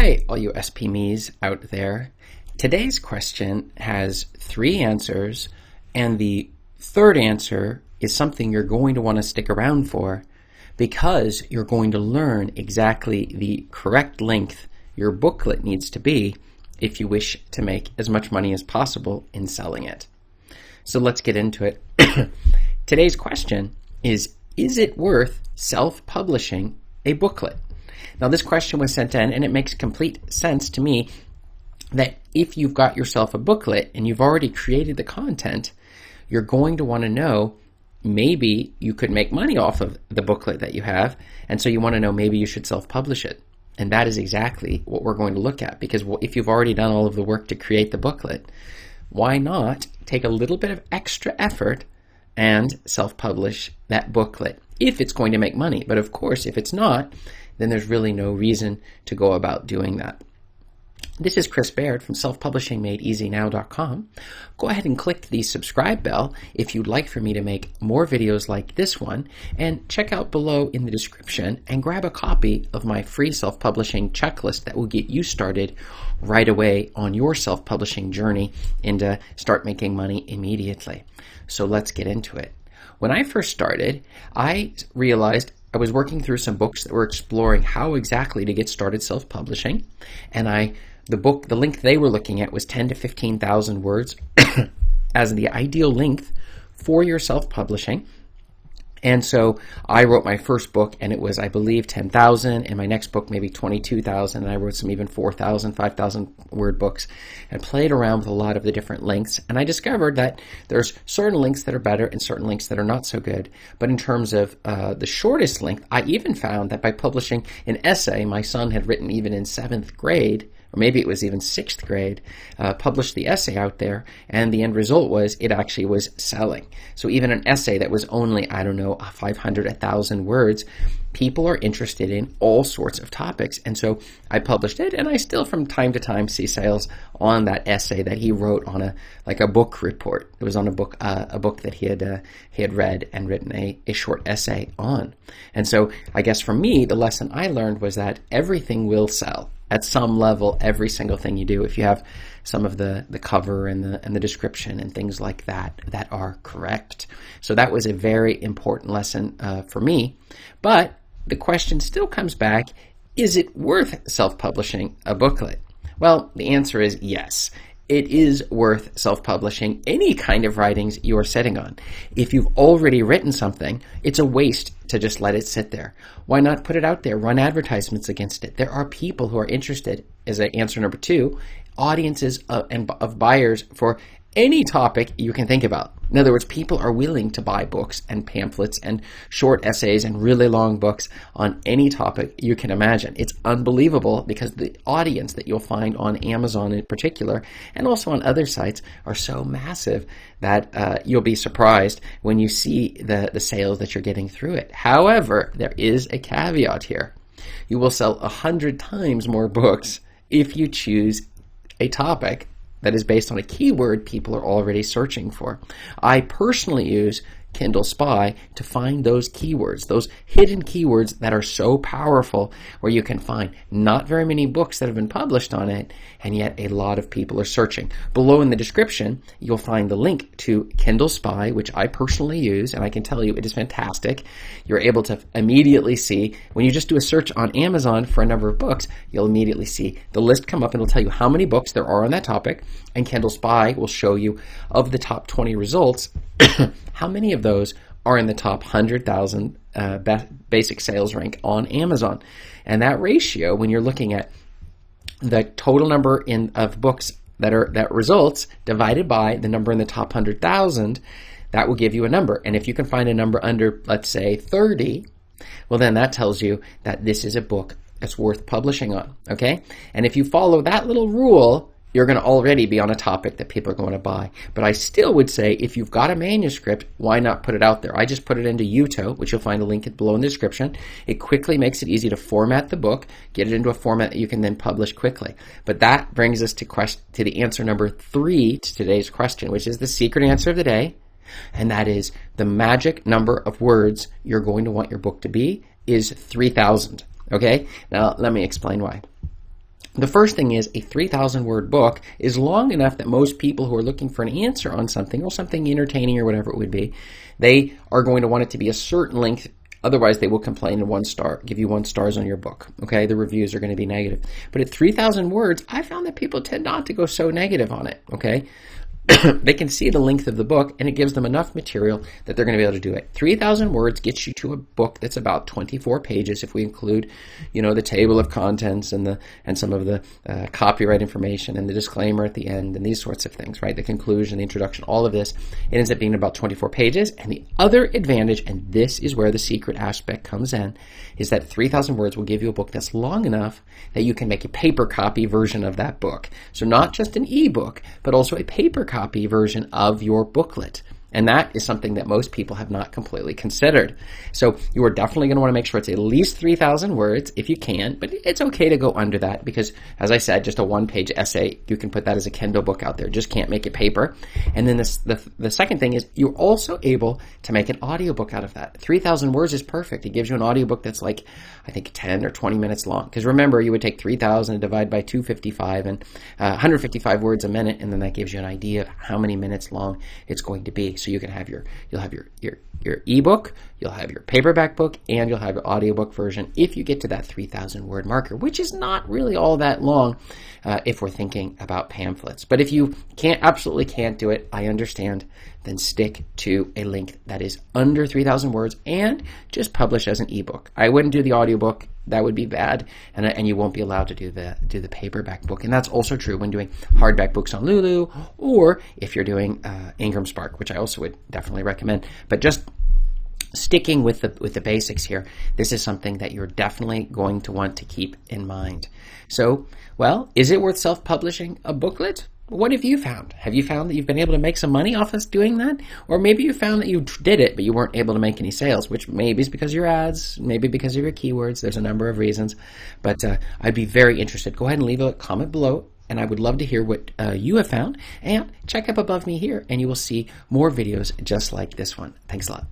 Hi, all you SP-me's out there. Today's question has 3 answers, and the third answer is something you're going to want to stick around for because you're going to learn exactly the correct length your booklet needs to be if you wish to make as much money as possible in selling it. So let's get into it. Today's question is it worth self-publishing a booklet? Now, this question was sent in, and it makes complete sense to me that if you've got yourself a booklet and you've already created the content, you're going to want to know maybe you could make money off of the booklet that you have, and so you want to know maybe you should self-publish it. And that is exactly what we're going to look at, because if you've already done all of the work to create the booklet, why not take a little bit of extra effort and self-publish that booklet if it's going to make money? But of course, if it's not, then there's really no reason to go about doing that. This is Chris Baird from selfpublishingmadeeasynow.com. Go ahead and click the subscribe bell if you'd like for me to make more videos like this one, and check out below in the description and grab a copy of my free self-publishing checklist that will get you started right away on your self-publishing journey and to start making money immediately. So let's get into it. When I first started, I realized I was working through some books that were exploring how exactly to get started self-publishing, and the length they were looking at was 10 to 15,000 words as the ideal length for your self-publishing. And so I wrote my first book, and it was, I believe, 10,000, and my next book maybe 22,000, and I wrote some even 4,000, 5,000 word books, and played around with a lot of the different lengths. And I discovered that there's certain lengths that are better and certain lengths that are not so good. But in terms of the shortest length, I even found that by publishing an essay my son had written even in 7th grade, or maybe it was even 6th grade, published the essay out there, and the end result was it actually was selling. So even an essay that was only, 500, 1,000 words, people are interested in all sorts of topics. And so I published it, and I still from time to time see sales on that essay that he wrote on a book report. It was on a book that he had read and written a short essay on. And so I guess for me, the lesson I learned was that everything will sell. At some level, every single thing you do, if you have some of the cover and the description and things like that are correct. So that was a very important lesson for me. But the question still comes back, is it worth self-publishing a booklet? Well, the answer is yes. It is worth self-publishing any kind of writings you are sitting on. If you've already written something, it's a waste to just let it sit there. Why not put it out there? Run advertisements against it. There are people who are interested, as answer number 2, audiences of buyers for any topic you can think about. In other words, people are willing to buy books and pamphlets and short essays and really long books on any topic you can imagine. It's unbelievable because the audience that you'll find on Amazon in particular, and also on other sites, are so massive that you'll be surprised when you see the sales that you're getting through it. However, there is a caveat here. You will sell 100 times more books if you choose a topic that is based on a keyword people are already searching for. I personally use KDSpy to find those keywords, those hidden keywords that are so powerful, where you can find not very many books that have been published on it, and yet a lot of people are searching. Below in the description, you'll find the link to KDSpy, which I personally use, and I can tell you it is fantastic. You're able to immediately see, when you just do a search on Amazon for a number of books, you'll immediately see the list come up, and it'll tell you how many books there are on that topic, and KDSpy will show you, of the top 20 results, how many of those are in the top 100,000 basic sales rank on Amazon. And that ratio, when you're looking at the total number of books that results divided by the number in the top 100,000, that will give you a number. And if you can find a number under, let's say, 30, well, then that tells you that this is a book that's worth publishing on, okay? And if you follow that little rule, you're going to already be on a topic that people are going to buy. But I still would say, if you've got a manuscript, why not put it out there? I just put it into Jutoh, which you'll find a link below in the description. It quickly makes it easy to format the book, get it into a format that you can then publish quickly. But that brings us to the answer number 3 to today's question, which is the secret answer of the day. And that is, the magic number of words you're going to want your book to be is 3,000. Okay? Now, let me explain why. The first thing is a 3,000 word book is long enough that most people who are looking for an answer on something or something entertaining or whatever it would be, they are going to want it to be a certain length. Otherwise, they will complain and 1 star, give you 1 stars on your book. Okay, the reviews are going to be negative. But at 3,000 words, I found that people tend not to go so negative on it. Okay, they can see the length of the book, and it gives them enough material that they're going to be able to do it. 3,000 words gets you to a book that's about 24 pages if we include, the table of contents and some of the copyright information and the disclaimer at the end and these sorts of things, right? The conclusion, the introduction, all of this. It ends up being about 24 pages. And the other advantage, and this is where the secret aspect comes in, is that 3,000 words will give you a book that's long enough that you can make a paper copy version of that book. So not just an ebook, but also a paper copy version of your booklet. And that is something that most people have not completely considered. So you are definitely going to want to make sure it's at least 3,000 words if you can, but it's okay to go under that because, as I said, just a 1-page essay, you can put that as a Kindle book out there. Just can't make it paper. And then the second thing is you're also able to make an audiobook out of that. 3,000 words is perfect. It gives you an audiobook that's like, I think, 10 or 20 minutes long. Because remember, you would take 3,000 and divide by 255 and 155 words a minute, and then that gives you an idea of how many minutes long it's going to be. So you can have you'll have your ebook, you'll have your paperback book, and you'll have your audiobook version if you get to that 3,000 word marker, which is not really all that long if we're thinking about pamphlets. But if you absolutely can't do it, I understand, then stick to a length that is under 3,000 words and just publish as an ebook. I wouldn't do the audiobook. That would be bad, and you won't be allowed to do the paperback book. And that's also true when doing hardback books on Lulu, or if you're doing Ingram Spark, which I also would definitely recommend. But just sticking with the basics here, this is something that you're definitely going to want to keep in mind. So, well, is it worth self-publishing a booklet? What have you found? Have you found that you've been able to make some money off us doing that? Or maybe you found that you did it, but you weren't able to make any sales, which maybe is because of your ads, maybe because of your keywords. There's a number of reasons. But I'd be very interested. Go ahead and leave a comment below, and I would love to hear what you have found. And check up above me here, and you will see more videos just like this one. Thanks a lot.